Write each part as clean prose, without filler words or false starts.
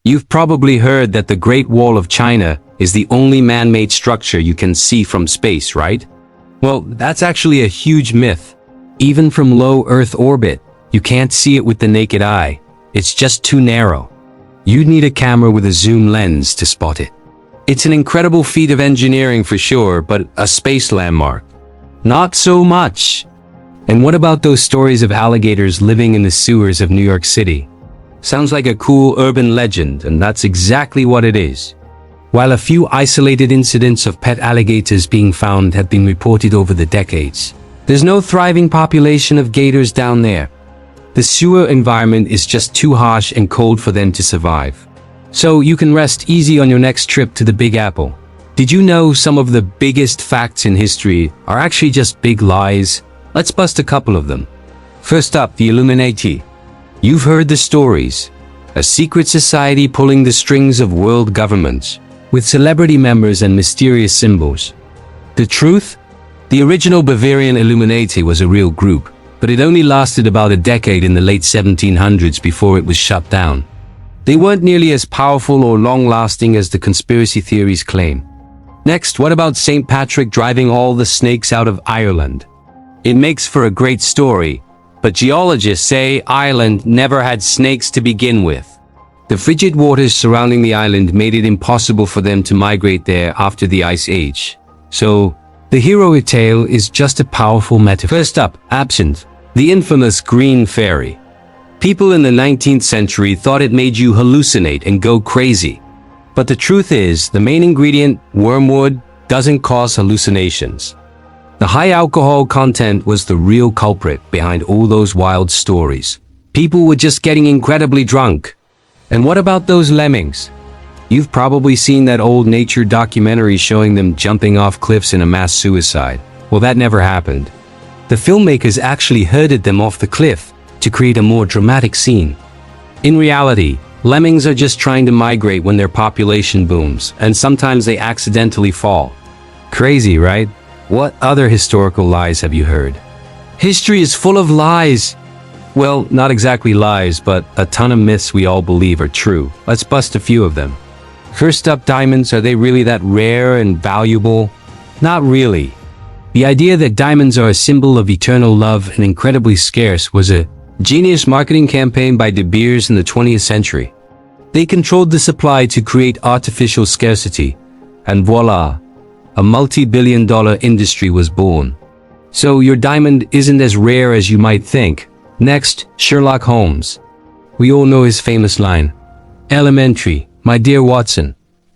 You've probably heard that the Great Wall of China is the only man-made structure you can see from space, right? Well, that's actually a huge myth. Even from low Earth orbit, you can't see it with the naked eye. It's just too narrow. You'd need a camera with a zoom lens to spot it. It's an incredible feat of engineering for sure, but a space landmark, not so much. And what about those stories of alligators living in the sewers of New York City? Sounds like a cool urban legend, and that's exactly what it is. While a few isolated incidents of pet alligators being found have been reported over the decades, there's no thriving population of gators down there. The sewer environment is just too harsh and cold for them to survive. So you can rest easy on your next trip to the Big Apple. Did you know some of the biggest facts in history are actually just big lies? Let's bust a couple of them. First up, the Illuminati. You've heard the stories. A secret society pulling the strings of world governments, with celebrity members and mysterious symbols. The truth? The original Bavarian Illuminati was a real group, but it only lasted about a decade in the late 1700s before it was shut down. They weren't nearly as powerful or long-lasting as the conspiracy theories claim. Next, what about St. Patrick driving all the snakes out of Ireland? It makes for a great story, but geologists say Ireland never had snakes to begin with. The frigid waters surrounding the island made it impossible for them to migrate there after the Ice Age. So, the heroic tale is just a powerful metaphor. First up, Absinthe, the infamous green fairy. People in the 19th century thought it made you hallucinate and go crazy. But the truth is, the main ingredient, wormwood, doesn't cause hallucinations. The high alcohol content was the real culprit behind all those wild stories. People were just getting incredibly drunk. And what about those lemmings? You've probably seen that old nature documentary showing them jumping off cliffs in a mass suicide. Well, that never happened. The filmmakers actually herded them off the cliff to create a more dramatic scene. In reality, lemmings are just trying to migrate when their population booms, and sometimes they accidentally fall. Crazy, right? What other historical lies have you heard? History is full of lies. Well, not exactly lies, but a ton of myths we all believe are true. Let's bust a few of them. First up, diamonds. Are they really that rare and valuable? Not really. The idea that diamonds are a symbol of eternal love and incredibly scarce was a genius marketing campaign by De Beers in the 20th century. They controlled the supply to create artificial scarcity, and voila, a multi-billion-dollar industry was born. So your diamond isn't as rare as you might think. Next, Sherlock Holmes. We all know his famous line, "Elementary, my dear Watson."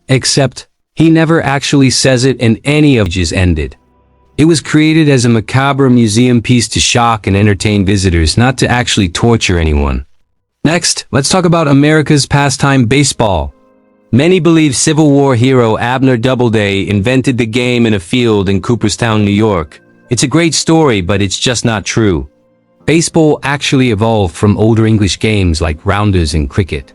Except, he never actually says it and any of his ended. It was created as a macabre museum piece to shock and entertain visitors, not to actually torture anyone. Next, let's talk about America's pastime, baseball. Many believe Civil War hero Abner Doubleday invented the game in a field in Cooperstown, New York. It's a great story, but it's just not true. Baseball actually evolved from older English games like rounders and cricket.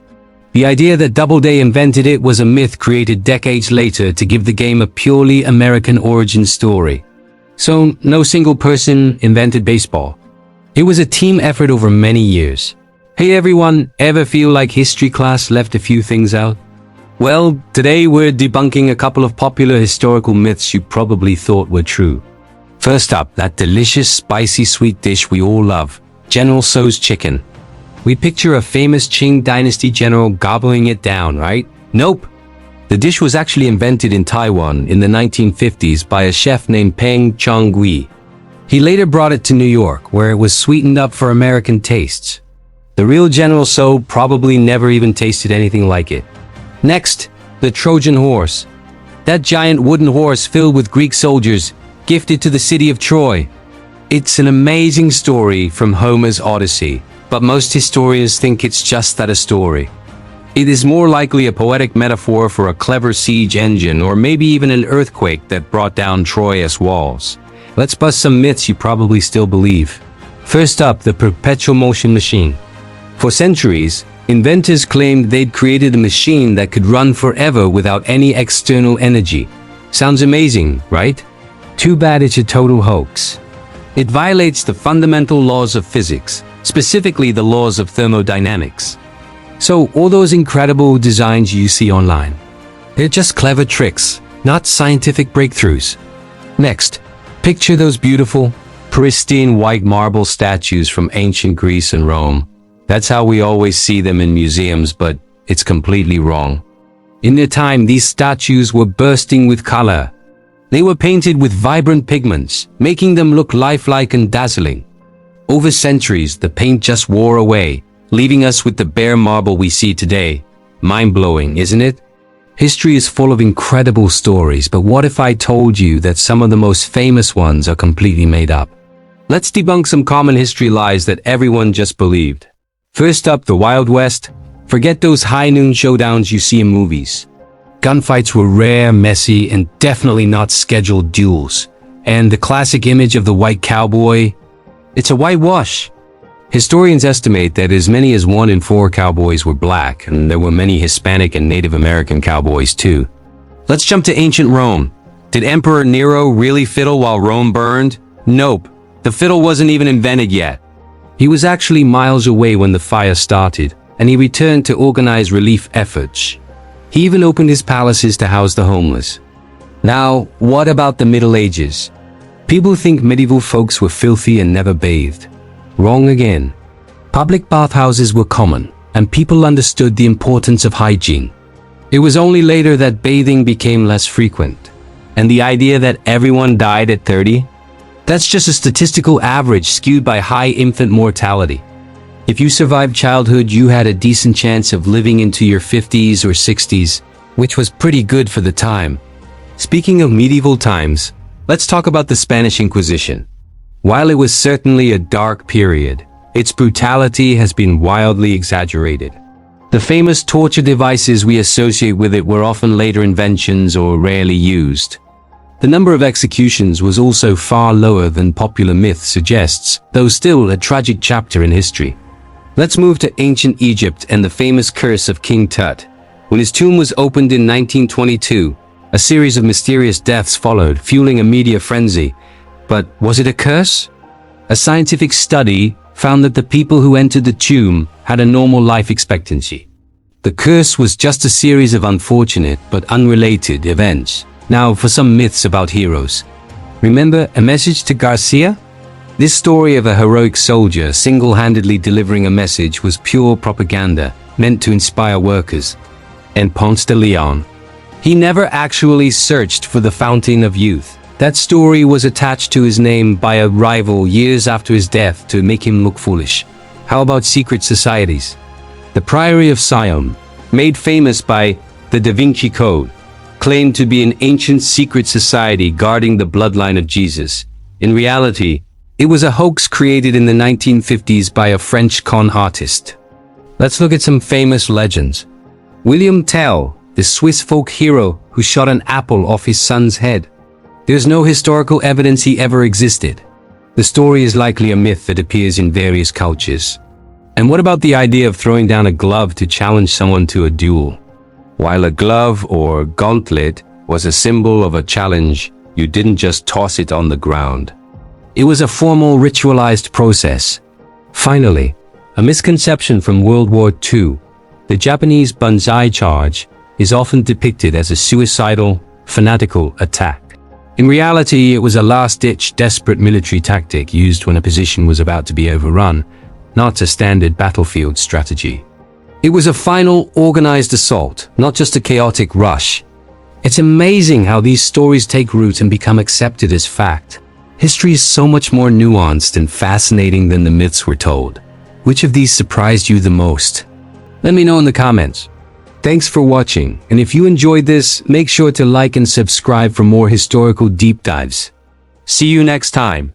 The idea that Doubleday invented it was a myth created decades later to give the game a purely American origin story. So, no single person invented baseball. It was a team effort over many years. Hey everyone, ever feel like history class left a few things out? Well, today we're debunking a couple of popular historical myths you probably thought were true. First up, that delicious, spicy, sweet dish we all love, General Tso's chicken. We picture a famous Qing dynasty general gobbling it down, right? Nope. The dish was actually invented in Taiwan in the 1950s by a chef named Peng Chong-gui. He later brought it to New York, where it was sweetened up for American tastes. The real General Tso probably never even tasted anything like it. Next, the Trojan horse. That giant wooden horse filled with Greek soldiers, gifted to the city of Troy. It's an amazing story from Homer's Odyssey, but most historians think it's just that, a story. It is more likely a poetic metaphor for a clever siege engine, or maybe even an earthquake that brought down Troy's walls. Let's bust some myths you probably still believe. First up, the perpetual motion machine. For centuries, inventors claimed they'd created a machine that could run forever without any external energy. Sounds amazing, right? Too bad it's a total hoax. It violates the fundamental laws of physics, specifically the laws of thermodynamics. So all those incredible designs you see online, they're just clever tricks, not scientific breakthroughs. Next, picture those beautiful, pristine white marble statues from ancient Greece and Rome. That's how we always see them in museums, but it's completely wrong. In their time, these statues were bursting with color. They were painted with vibrant pigments, making them look lifelike and dazzling. Over centuries, the paint just wore away, leaving us with the bare marble we see today. Mind-blowing, isn't it? History is full of incredible stories, but what if I told you that some of the most famous ones are completely made up? Let's debunk some common history lies that everyone just believed. First up, the Wild West. Forget those high noon showdowns you see in movies. Gunfights were rare, messy, and definitely not scheduled duels. And the classic image of the white cowboy, it's a whitewash. Historians estimate that as many as 1 in 4 cowboys were black, and there were many Hispanic and Native American cowboys too. Let's jump to ancient Rome. Did Emperor Nero really fiddle while Rome burned? Nope. The fiddle wasn't even invented yet. He was actually miles away when the fire started, and he returned to organize relief efforts. He even opened his palaces to house the homeless. Now, what about the Middle Ages? People think medieval folks were filthy and never bathed. Wrong again. Public bathhouses were common, and people understood the importance of hygiene. It was only later that bathing became less frequent. And the idea that everyone died at 30? That's just a statistical average skewed by high infant mortality. If you survived childhood, you had a decent chance of living into your 50s or 60s, which was pretty good for the time. Speaking of medieval times, let's talk about the Spanish Inquisition. While it was certainly a dark period, its brutality has been wildly exaggerated. The famous torture devices we associate with it were often later inventions or rarely used. The number of executions was also far lower than popular myth suggests, though still a tragic chapter in history. Let's move to ancient Egypt and the famous curse of King Tut. When his tomb was opened in 1922, a series of mysterious deaths followed, fueling a media frenzy. But was it a curse? A scientific study found that the people who entered the tomb had a normal life expectancy. The curse was just a series of unfortunate but unrelated events. Now for some myths about heroes. Remember A Message to Garcia? This story of a heroic soldier single-handedly delivering a message was pure propaganda, meant to inspire workers. And Ponce de Leon. He never actually searched for the fountain of youth. That story was attached to his name by a rival years after his death to make him look foolish. How about secret societies? The Priory of Sion, made famous by the Da Vinci Code, claimed to be an ancient secret society guarding the bloodline of Jesus. In reality, it was a hoax created in the 1950s by a French con artist. Let's look at some famous legends. William Tell, the Swiss folk hero who shot an apple off his son's head. There's no historical evidence he ever existed. The story is likely a myth that appears in various cultures. And what about the idea of throwing down a glove to challenge someone to a duel? While a glove or gauntlet was a symbol of a challenge, you didn't just toss it on the ground. It was a formal, ritualized process. Finally, a misconception from World War II. The Japanese banzai charge is often depicted as a suicidal, fanatical attack. In reality, it was a last-ditch, desperate military tactic used when a position was about to be overrun, not a standard battlefield strategy. It was a final, organized assault, not just a chaotic rush. It's amazing how these stories take root and become accepted as fact. History is so much more nuanced and fascinating than the myths we're told. Which of these surprised you the most? Let me know in the comments. Thanks for watching, and if you enjoyed this, make sure to like and subscribe for more historical deep dives. See you next time.